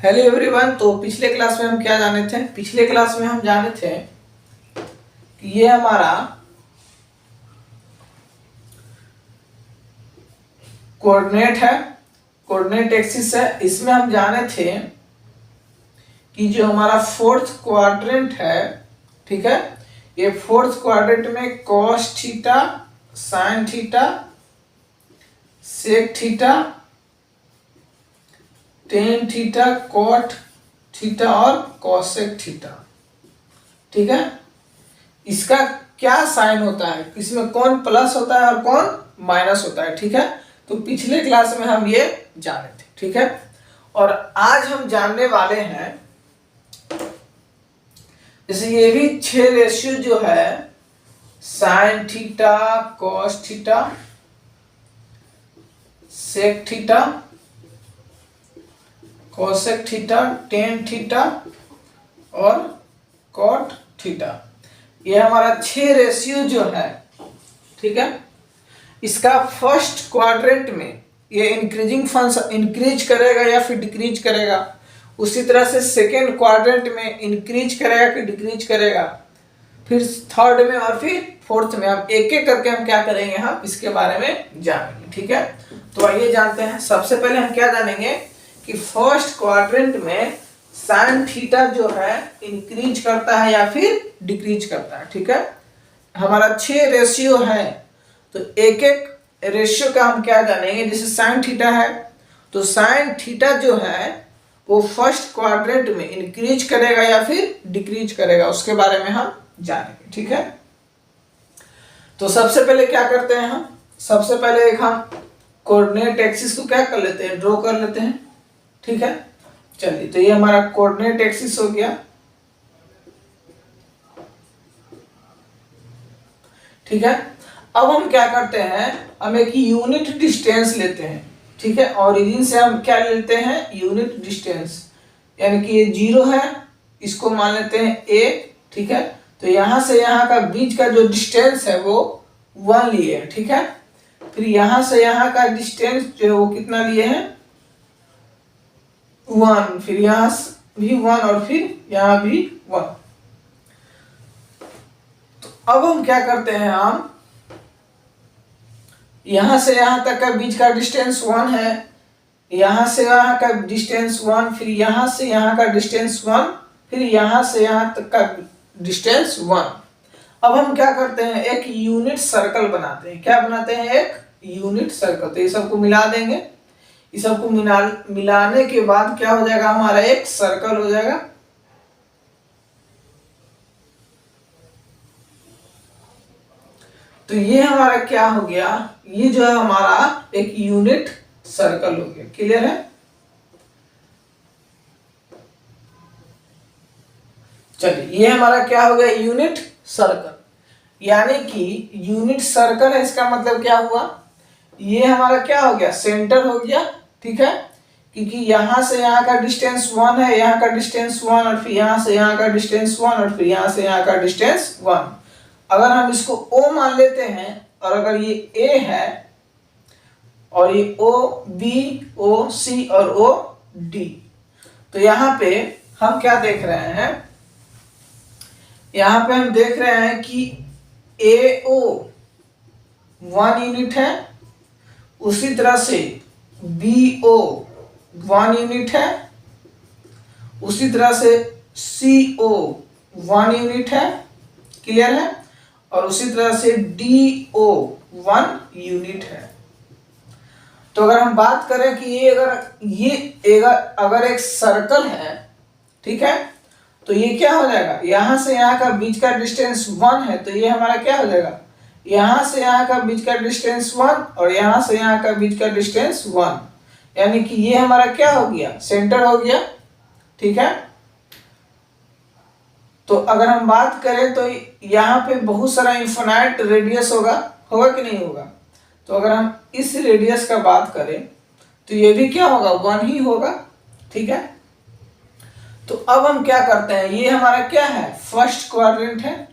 Hello everyone. तो पिछले class में हम क्या जाने थे? पिछले क्लास में हम जाने थे कि ये हमारा कोऑर्डिनेट है, कोऑर्डिनेट एक्सिस है। इसमें हम जाने थे कि जो हमारा फोर्थ क्वाड्रेंट है, ठीक है, ये फोर्थ क्वाड्रेंट में cos theta, sine theta, sec theta, tan theta, cot theta और कॉसेक थीटा, ठीक है। इसका क्या साइन होता है, इसमें कौन प्लस होता है और कौन माइनस होता है, ठीक है। तो पिछले क्लास में हम ये जाने थे, ठीक है। और आज हम जानने वाले हैं, जैसे ये भी 6 रेशियो जो है, sine theta, cos theta, sec theta, cosec theta, tan theta और कॉट थीटा, ये हमारा 6 रेशियो जो है, ठीक है। इसका फर्स्ट क्वाड्रेंट में ये इंक्रीजिंग फंक्शन इंक्रीज करेगा या फिर डिक्रीज करेगा। उसी तरह से सेकेंड क्वाड्रेंट में इंक्रीज करेगा कि डिक्रीज करेगा, फिर थर्ड में और फिर फोर्थ में। हम एक एक करके हम क्या करेंगे, हम इसके बारे में जानेंगे, ठीक है। तो आइए जानते हैं। सबसे पहले हम क्या जानेंगे कि फर्स्ट क्वाड्रेंट में साइन थीटा जो है इंक्रीज करता है या फिर डिक्रीज करता है, ठीक है। हमारा 6 रेशियो है, तो एक एक रेशियो का हम क्या जानेंगे। जैसे साइन थीटा है, तो साइन थीटा जो है वो फर्स्ट क्वाड्रेंट में इंक्रीज करेगा या फिर डिक्रीज करेगा, उसके बारे में हम जानेंगे, ठीक है। तो सबसे पहले क्या करते हैं हम, सबसे पहले एक हम कोऑर्डिनेट एक्सिस को क्या कर लेते हैं, ड्रॉ कर लेते हैं, ठीक है। चलिए, तो ये हमारा कोऑर्डिनेट एक्सिस हो गया, ठीक है। अब हम क्या करते हैं, हम एक यूनिट डिस्टेंस लेते हैं, ठीक है। ओरिजिन से हम क्या लेते हैं, यूनिट डिस्टेंस, यानी कि ये 0 है, इसको मान लेते हैं a, ठीक है। तो यहां से यहां का बीच का जो डिस्टेंस है वो 1 लिए है, ठीक है। फिर यहां से यहां का डिस्टेंस जो है वो कितना लिए हैं, 1, फिर यहां भी 1 और फिर यहां भी 1। तो अब हम क्या करते हैं, हम यहां से यहां तक का बीच का डिस्टेंस 1 है, यहां से यहां का डिस्टेंस 1, फिर यहां से यहां का डिस्टेंस 1, फिर यहां से यहां तक का डिस्टेंस 1। अब हम क्या करते हैं, एक यूनिट सर्कल बनाते हैं। क्या बनाते हैं, एक यूनिट सर्कल। तो ये सबको मिला देंगे, ये सबको मिलाने के बाद क्या हो जाएगा, हमारा एक सर्कल हो जाएगा। तो ये हमारा क्या हो गया, ये जो है हमारा एक यूनिट सर्कल हो गया। क्लियर है? चलिए, ये हमारा क्या हो गया, यूनिट सर्कल। यानी कि यूनिट सर्कल है, इसका मतलब क्या हुआ, ये हमारा क्या हो गया, सेंटर हो गया, ठीक है। क्योंकि यहां से यहां का डिस्टेंस 1 है, यहां का डिस्टेंस 1 और फिर यहां से यहां का डिस्टेंस 1 और फिर यहां से यहां का डिस्टेंस 1। अगर हम इसको O मान लेते हैं, और अगर ये A है और ये O B O C और O D, तो यहाँ पे हम क्या देख रहे हैं, यहाँ पे हम देख रहे हैं कि AO 1 यूनिट है, उसी तरह से BO 1 यूनिट है, उसी तरह से CO 1 यूनिट है। क्लियर है? और उसी तरह से DO 1 यूनिट है। तो अगर हम बात करें कि ये अगर एक सर्कल है, ठीक है, तो ये क्या हो जाएगा, यहां से यहां का बीच का डिस्टेंस 1 है, तो ये हमारा क्या हो जाएगा, यहां से यहां का बीच का डिस्टेंस 1 और यहां से यहां का बीच का डिस्टेंस 1, यानी कि ये हमारा क्या हो गया, सेंटर हो गया, ठीक है। तो अगर हम बात करें तो यहाँ पे बहुत सारा इन्फिनाइट रेडियस होगा कि नहीं होगा। तो अगर हम इस रेडियस का बात करें तो ये भी क्या होगा, 1 ही होगा, ठीक है। तो अब हम क्या करते हैं, ये हमारा क्या है, फर्स्ट क्वाड्रेंट है,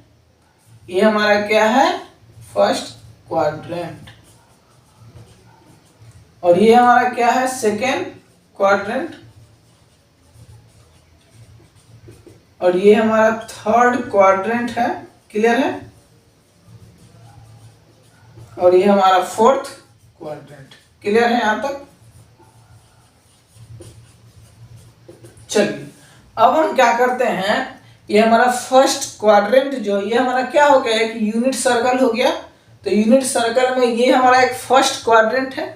ये हमारा क्या है, फर्स्ट क्वाड्रेंट, और ये हमारा क्या है, सेकेंड क्वाड्रेंट, और ये हमारा थर्ड क्वाड्रेंट है, क्लियर है, और ये हमारा फोर्थ क्वाड्रेंट, क्लियर है यहां तक। चलिए अब हम क्या करते हैं, ये हमारा फर्स्ट क्वाड्रेंट जो ये हमारा क्या हो गया, एक यूनिट सर्कल हो गया। तो यूनिट सर्कल में ये हमारा एक फर्स्ट क्वाड्रेंट है,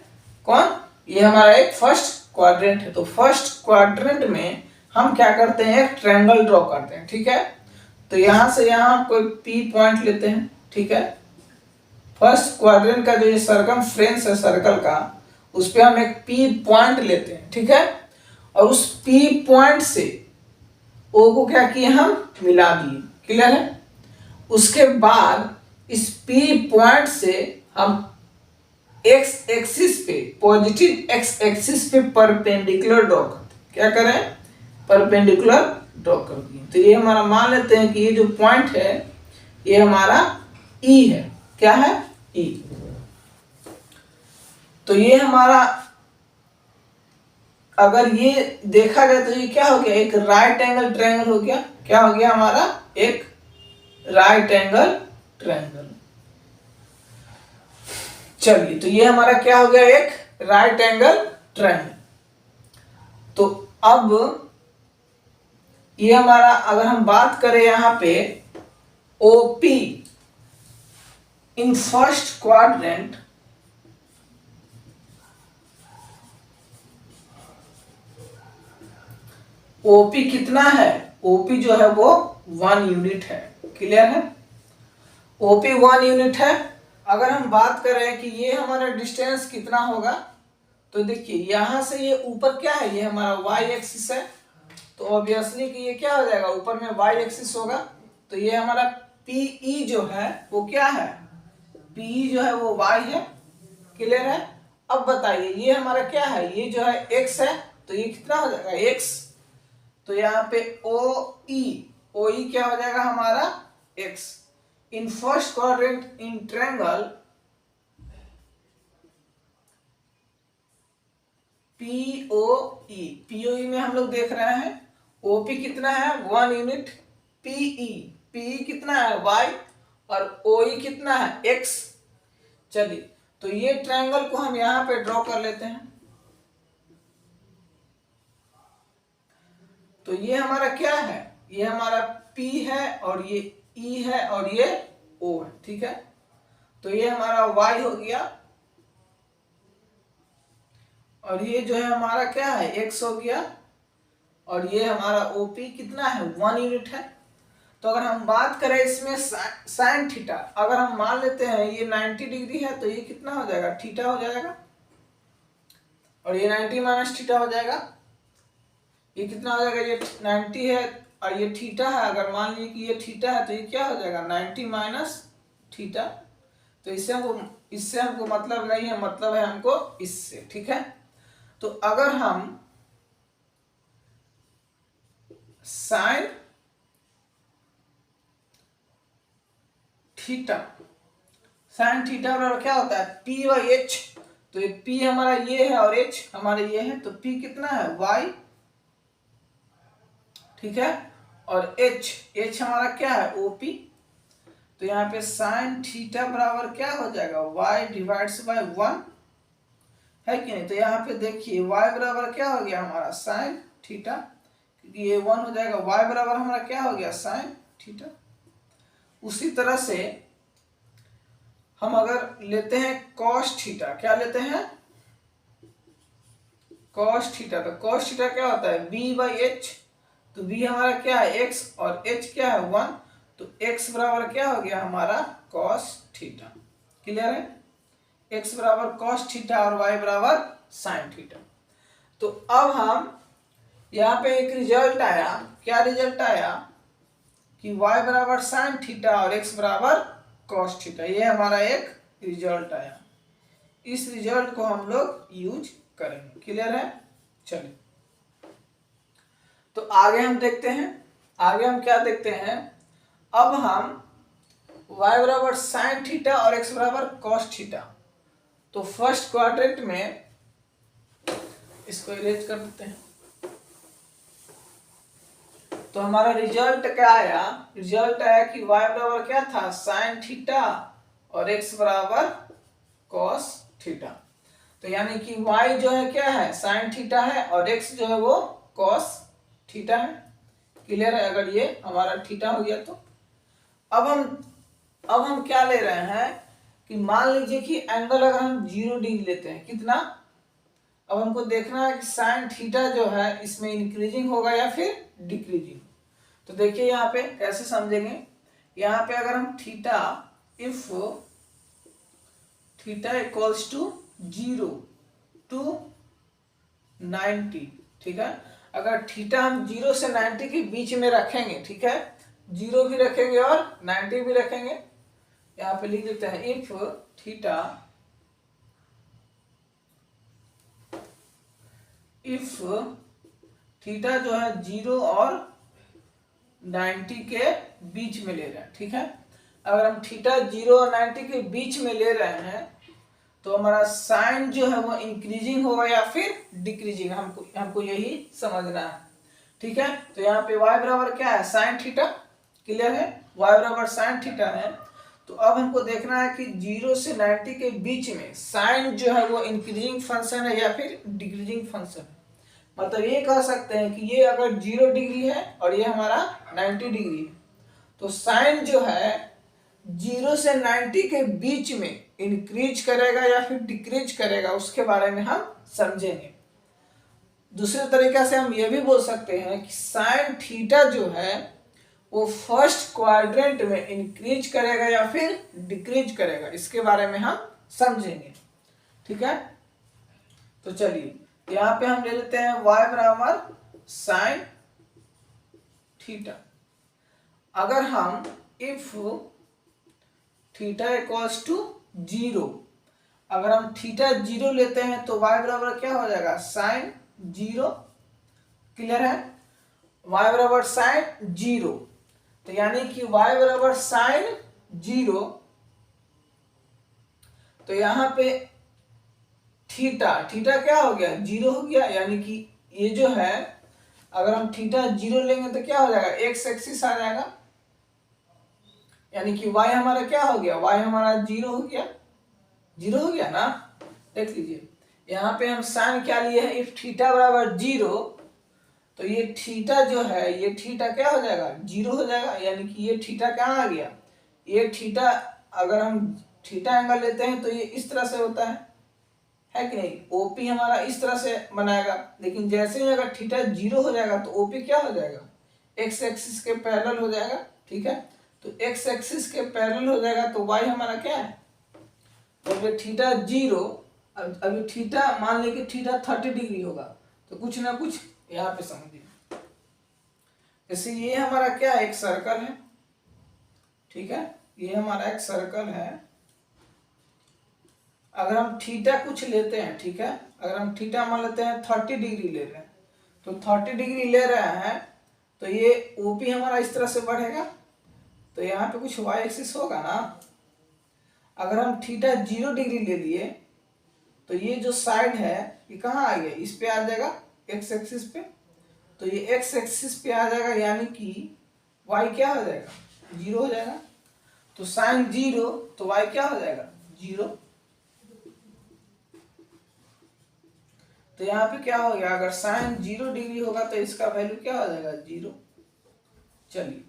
कौन, ये हमारा एक फर्स्ट क्वाड्रेंट है। तो फर्स्ट क्वाड्रेंट में हम क्या करते हैं, एक ट्रायंगल ड्रॉ करते हैं, ठीक है। तो यहां से यहां कोई पी पॉइंट लेते हैं, ठीक है। फर्स्ट क्वाड्रेंट का जो ये सर्कमफ्रेंस है सर्कल का, उस पर हम एक पी पॉइंट लेते हैं, ठीक है। और उस पी पॉइंट से ओ को क्या किए, हम मिला दिए, क्लियर है। उसके बाद इस पी पॉइंट से हम एक्स एक्सिस पे, पॉजिटिव एक्स एक्सिस पे परपेंडिकुलर ड्रॉ करते हैं, क्या करें, परपेंडिकुलर ड्रॉ कर दिए। तो ये हमारा मान लेते हैं कि ये जो पॉइंट है ये हमारा ई है, क्या है, ई। तो ये हमारा अगर ये देखा जाए तो ये क्या हो गया, एक राइट एंगल ट्रायंगल हो गया, क्या हो गया हमारा, एक राइट एंगल ट्रायंगल। चलिए तो ये हमारा क्या हो गया, एक राइट एंगल ट्रायंगल। तो अब ये हमारा अगर हम बात करें यहां पे OP in first quadrant, OP कितना है, ओपी जो है वो 1 यूनिट है, क्लियर है, ओपी 1 यूनिट है। अगर हम बात करें कि ये हमारा डिस्टेंस कितना होगा, तो देखिए यहां से ये ऊपर क्या है, ये हमारा वाई एक्सिस है। तो ऑब्वियसली कि ये क्या हो जाएगा, ऊपर में वाई एक्सिस होगा। तो ये हमारा पीई जो है वो क्या है, पीई जो है वो वाई है, क्लियर है। अब बताइए ये हमारा क्या है, ये जो है एक्स है, तो ये कितना हो जाएगा, एक्स। तो यहाँ पे ओ ई क्या हो जाएगा हमारा, x. In first quadrant in triangle PoE में हम लोग देख रहे हैं ओपी कितना है, 1 यूनिट, पीई कितना है, वाई, और ओई कितना है, एक्स। चलिए तो ये ट्रायंगल को हम यहां पे ड्रॉ कर लेते हैं। तो ये हमारा क्या है, ये हमारा P है और ये E है और ये O है, ठीक है। तो ये हमारा Y हो गया और ये जो है हमारा क्या है, X हो गया, और ये हमारा OP कितना है, 1 यूनिट है। तो अगर हम बात करें इसमें साइन थीटा, अगर हम मान लेते हैं ये 90 डिग्री है, तो ये कितना हो जाएगा, थीटा हो जाएगा, और ये 90 माइनस थीटा हो जाएगा। ये कितना हो जाएगा, ये 90 है और ये थीटा है। अगर मान लीजिए कि ये थीटा है तो ये क्या हो जाएगा, 90 माइनस थीटा। तो इससे हमको मतलब नहीं है, मतलब है हमको इससे, ठीक है। तो अगर हम साइन थीटा, साइन थीटा बराबर क्या होता है, पी बाई एच। तो ये पी हमारा ये है और एच हमारा ये है, तो पी कितना है, वाई, ठीक है, और एच हमारा क्या है, ओपी। तो यहाँ पे साइन थीटा बराबर क्या हो जाएगा, y डिवाइड्स बाय 1 है कि नहीं। तो यहाँ पे देखिए y बराबर क्या हो गया हमारा, साइन थीटा, क्योंकि ये 1 हो जाएगा, y बराबर हमारा क्या हो गया, साइन थीटा। उसी तरह से हम अगर लेते हैं कॉस थीटा, क्या लेते हैं, कॉस थीटा। तो कॉस थीटा क्या होता है, b बाई एच। तो b हमारा क्या है, x, और h क्या है, 1। तो x बराबर क्या हो गया हमारा, कॉस थीटा, क्लियर है। x बराबर कॉस थीटा और y बराबर साइन थीटा। तो अब हम यहाँ पे एक रिजल्ट आया, क्या रिजल्ट आया कि y बराबर साइन थीटा और x बराबर कॉस थीटा, ये हमारा एक रिजल्ट आया। इस रिजल्ट को हम लोग यूज करेंगे, क्लियर है। चलिए तो आगे हम देखते हैं, आगे हम क्या देखते हैं, अब हम y बराबर साइन थीटा और x बराबर कॉस थीटा। तो फर्स्ट क्वाड्रेंट में इसको इरेज कर देते हैं। तो हमारा रिजल्ट क्या आया, रिजल्ट आया कि y बराबर क्या था, साइन थीटा और x बराबर कॉस थीटा। तो यानी कि y जो है क्या है, साइन थीटा है और x जो है वो कॉस थीटा है। क्लियर है? अगर ये हमारा थीटा हो गया तो अब हम क्या ले रहे हैं कि मान लीजिए कि एंगल अगर हम 0 डिग्री लेते हैं, कितना, अब हमको देखना है कि साइन थीटा जो है इसमें इंक्रीजिंग होगा या फिर डिक्रीजिंग। तो देखिए यहाँ पे कैसे समझेंगे, यहाँ पे अगर हम theta, if theta equals to 0 to 90, ठीक है, अगर थीटा हम 0 से 90 के बीच में रखेंगे, ठीक है, 0 भी रखेंगे और 90 भी रखेंगे। यहाँ पे लिख देते हैं इफ थीटा, इफ थीटा जो है 0 और 90 के बीच में ले रहे हैं, ठीक है, अगर हम थीटा 0 और 90 के बीच में ले रहे हैं तो हमारा साइन जो है वो इंक्रीजिंग होगा या फिर डिक्रीजिंग, हमको यही समझना है, ठीक है। तो यहाँ पे y बराबर क्या है, साइन थीटा। क्लियर है? y बराबर साइन थीटा है। तो अब हमको देखना है कि 0 से 90 के बीच में साइन जो है वो इंक्रीजिंग फंक्शन है या फिर डिक्रीजिंग फंक्शन है। मतलब ये कह सकते हैं कि ये अगर 0 डिग्री है और ये हमारा 90 डिग्री है, तो साइन जो है 0 से 90 के बीच में इंक्रीज करेगा या फिर डिक्रीज करेगा, उसके बारे में हम समझेंगे। दूसरे तरीका से हम ये भी बोल सकते हैं कि साइन थीटा जो है वो फर्स्ट क्वाड्रेंट में इंक्रीज करेगा या फिर डिक्रीज करेगा, इसके बारे में हम समझेंगे, ठीक है। तो चलिए यहाँ पे हम ले लेते हैं y बराबर साइन थीटा। अगर हम इफ थीटा इक्वल्स टू 0, अगर हम थीटा 0 लेते हैं तो y बराबर क्या हो जाएगा, साइन 0। क्लियर है? y बराबर साइन 0, तो यानी कि y बराबर साइन 0, तो यहाँ पे थीटा क्या हो गया, 0 हो गया, यानी कि ये जो है अगर हम थीटा 0 लेंगे तो क्या हो जाएगा, एक्स एक्सिस आ जाएगा, यानी कि y हमारा क्या हो गया, y हमारा 0 हो गया, 0 हो गया ना। देख लीजिए यहाँ पे हम साइन क्या लिए हैं, इफ थीटा बराबर 0, तो ये थीटा जो है ये थीटा क्या हो जाएगा, 0 हो जाएगा, यानी कि ये थीटा कहाँ आ गया, ये थीटा, अगर हम थीटा एंगल लेते हैं तो ये इस तरह से होता है कि नहीं, ओपी हमारा इस तरह से बनाएगा, लेकिन जैसे ही अगर थीटा 0 हो जाएगा तो ओपी क्या हो जाएगा, एक्स एक्सिस के पैरेलल हो जाएगा, ठीक है। तो एक्स एक्सिस के पैरेलल हो जाएगा तो वाई हमारा क्या है, तो अगर थीटा 0, अभी थीटा मान लें कि थीटा 30 डिग्री होगा, तो कुछ ना कुछ यहाँ पे समझिए, जैसे ये हमारा क्या है, एक सर्कल है, ठीक है, ये हमारा एक सर्कल है। अगर हम थीटा कुछ लेते हैं, ठीक है, अगर हम थीटा मान लेते हैं 30 डिग्री ले रहे हैं, तो 30 डिग्री ले रहे हैं तो ये ओपी हमारा इस तरह से बढ़ेगा, तो यहाँ पे कुछ वाई एक्सिस होगा ना। अगर हम थीटा 0 डिग्री ले लिए तो ये जो साइड है ये कहाँ आ गया, इस पे आ जाएगा, एक्स एक्सिस पे, तो ये एक्स एक्सिस पे आ जाएगा, यानी कि वाई क्या हो जाएगा, 0 हो जाएगा। तो साइन 0 तो वाई क्या हो जाएगा, 0। तो यहाँ पे क्या हो गया, अगर साइन 0 डिग्री होगा तो इसका वैल्यू क्या हो जाएगा, 0। चलिए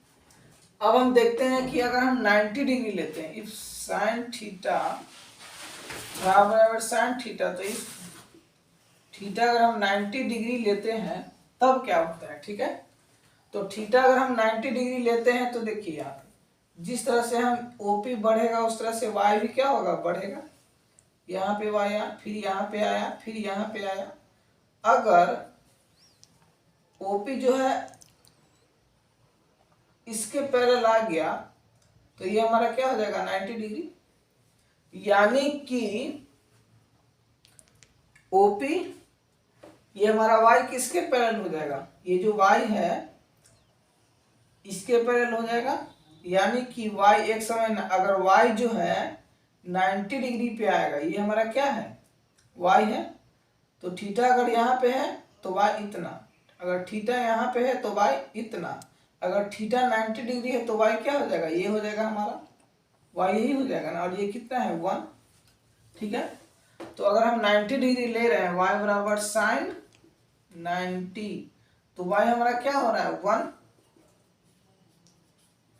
अब हम देखते हैं कि अगर हम 90 डिग्री लेते हैं, इफ साइन थीटा बराबर साइन थीटा, तो इफ थीटा अगर हम 90 डिग्री लेते हैं तब क्या होता है, ठीक है। तो थीटा अगर हम 90 डिग्री लेते हैं तो देखिए यहाँ पे जिस तरह से हम ओपी बढ़ेगा उस तरह से वाई भी क्या होगा, बढ़ेगा। यहाँ पे वाई आया, फिर यहाँ पे आया, फिर यहाँ पे आया। अगर ओपी जो है इसके पैरेलल आ गया तो ये हमारा क्या हो जाएगा, 90 डिग्री, यानी कि ओपी ये हमारा वाई किसके पैरेलल हो जाएगा, ये जो वाई है इसके पैरेलल हो जाएगा, यानी कि y एक समय अगर y जो है 90 डिग्री पे आएगा, ये हमारा क्या है, y है, तो थीटा अगर यहाँ पे है तो y इतना, अगर थीटा यहाँ पे है तो y इतना, अगर थीटा 90 डिग्री है तो y क्या हो जाएगा, ये हो जाएगा हमारा y, यही हो जाएगा ना, और ये कितना है 1, ठीक है। तो अगर हम 90 डिग्री ले रहे हैं y बराबर साइन 90, तो y हमारा क्या हो रहा है 1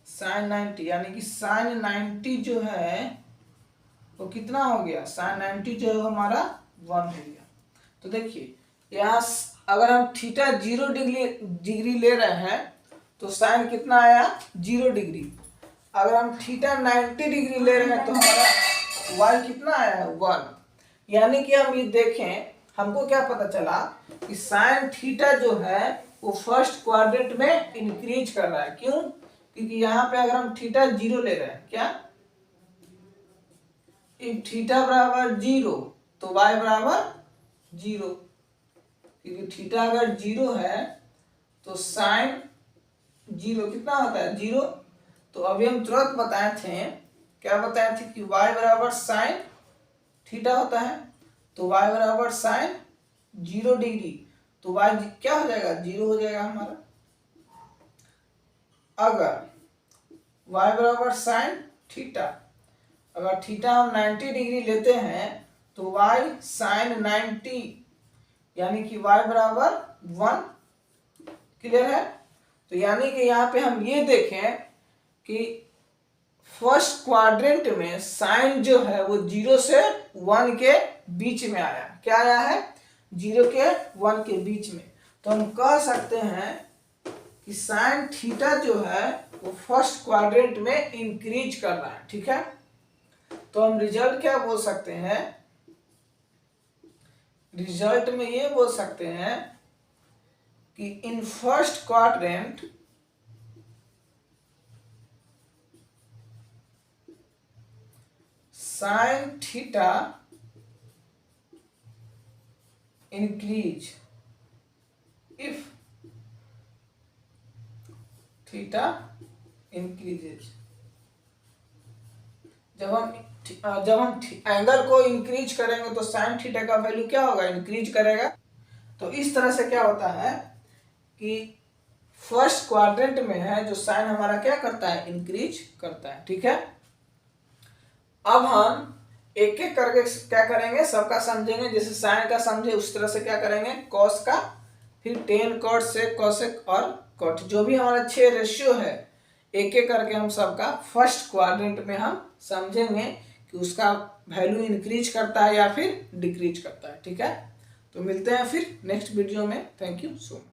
साइन 90, यानी कि साइन 90 जो है वो कितना हो गया, साइन 90 जो है हमारा 1 हो गया। तो देखिए यहाँ अगर हम थीटा 0 डिग्री ले रहे हैं तो साइन कितना आया 0 डिग्री। अगर हम थीटा 90 डिग्री ले रहे हैं तो हमारा y कितना आया है 1। यानी कि हम ये देखें, हमको क्या पता चला कि साइन थीटा जो है वो फर्स्ट क्वाड्रेंट में इंक्रीज कर रहा है। क्यों? क्योंकि यहाँ पे अगर हम थीटा 0 ले रहे हैं, क्या इफ थीटा बराबर 0 तो y बराबर 0, क्योंकि थीटा अगर 0 है तो साइन 0 कितना होता है 0। तो अभी हम तुरंत बताए थे, क्या बताए थे कि y बराबर साइन थीटा होता है, तो y बराबर साइन 0 डिग्री, तो y क्या हो जाएगा 0 हो जाएगा हमारा। अगर y बराबर साइन थीटा, अगर थीटा हम 90 डिग्री लेते हैं तो y साइन 90, यानी कि y बराबर 1, क्लियर है। तो यानी कि यहाँ पे हम ये देखें कि फर्स्ट क्वाड्रेंट में साइन जो है वो 0 से 1 के बीच में आया। क्या आया है 0 के 1 के बीच में। तो हम कह सकते हैं कि साइन थीटा जो है वो फर्स्ट क्वाड्रेंट में इंक्रीज कर रहा है, ठीक है। तो हम रिजल्ट क्या बोल सकते हैं, रिजल्ट में ये बोल सकते हैं कि in first quadrant sine theta increase if theta increases. जब हम एंगल को इंक्रीज करेंगे तो साइन थीटा का वैल्यू क्या होगा, इंक्रीज करेगा। तो इस तरह से क्या होता है कि फर्स्ट क्वाड्रेंट में है जो साइन हमारा क्या करता है, इंक्रीज करता है, ठीक है। अब हम एक एक करके क्या करेंगे, सबका समझेंगे। जैसे साइन का समझे उस तरह से क्या करेंगे, कॉस का, फिर टेन कॉट सेक कॉसेक और कॉट, जो भी हमारा 6 रेशियो है एक एक करके हम सबका फर्स्ट क्वाड्रेंट में हम समझेंगे कि उसका वैल्यू इंक्रीज करता है या फिर डिक्रीज करता है, ठीक है। तो मिलते हैं फिर नेक्स्ट वीडियो में। Thank you so much.